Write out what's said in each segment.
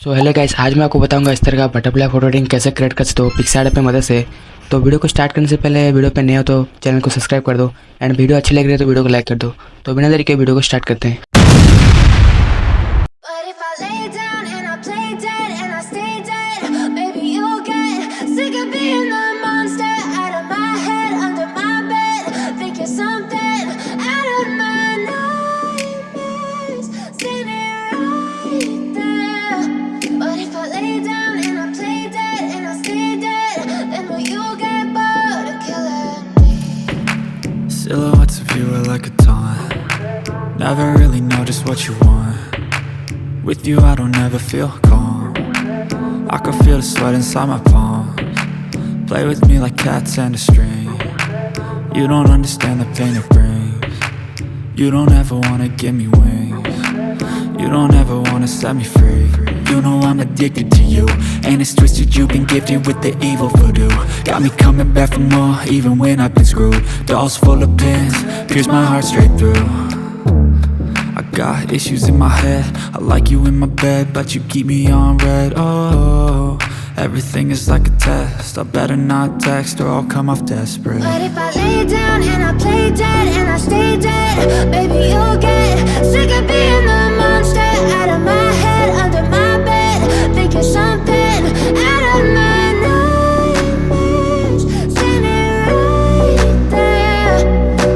So hello guys, आज मैं आपको बताऊंगा इस तरह का बटरफ्लाई फोटो एडिटिंग कैसे क्रिएट कर सकते हो पिक्सआर्ट की मदद से। तो वीडियो को स्टार्ट करने से पहले वीडियो पे नए हो तो चैनल को सब्सक्राइब कर दो एंड वीडियो अच्छी लग रही है तो वीडियो को लाइक कर दो। तो बिना देरी के वीडियो को स्टार्ट करते हैं। Silhouettes of you are like a taunt. Never really know just what you want. With you I don't ever feel calm. I can feel the sweat inside my palms. Play with me like cats and a string. You don't understand the pain it brings. You don't ever wanna give me wings. You don't ever wanna set me free. You know I'm addicted to you, and it's twisted, you've been gifted with the evil voodoo. Got me coming back for more, even when I've been screwed. Dolls full of pins, pierce my heart straight through. I got issues in my head, I like you in my bed, but you keep me on red. Oh, everything is like a test, I better not text or I'll come off desperate. But if I lay down and I play dead and I stay dead, baby you'll get sick of being the monster out of my head, under my bed, thinking something out of my nightmares, standing right there.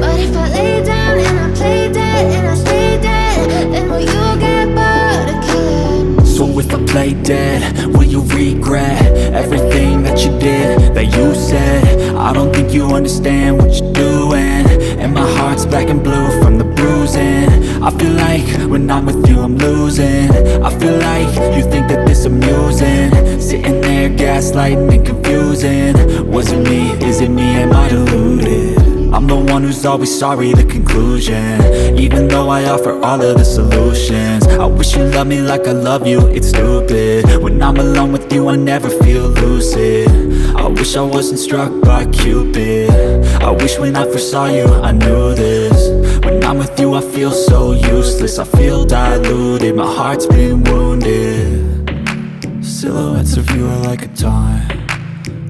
But if I lay down and I play dead and I stay dead, then will you get bored of killing me? So if I play dead, will you regret everything that you did, that you said? I don't think you understand what you're doing, and my heart's black and blue from the bruising. I feel like when I'm with you I'm losing. I feel like you think that this amusing, sitting there gaslighting and confusing. Was it me? Is it me? Am I deluded? I'm the one who's always sorry, the conclusion. Even though I offer all of the solutions, I wish you loved me like I love you, it's stupid. When I'm alone with you I never feel lucid. I wish I wasn't struck by Cupid. I wish when I first saw you I knew this. When I'm with you I feel so useless, I feel diluted, my heart's been wounded. Silhouettes of you are like a taunt.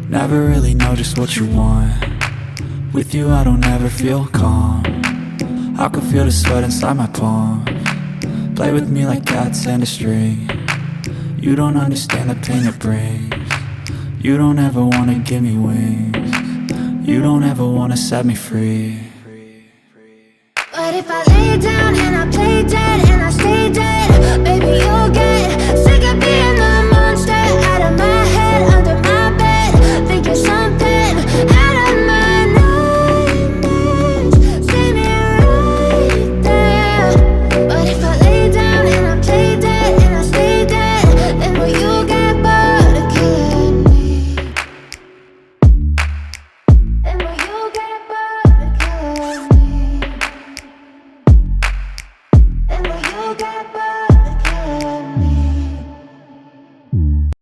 Never really know just what you want. With you I don't ever feel calm. I can feel the sweat inside my palms. Play with me like cats and a string. You don't understand the pain it brings. You don't ever wanna give me wings. You don't ever wanna set me free. But if I lay down and I play dead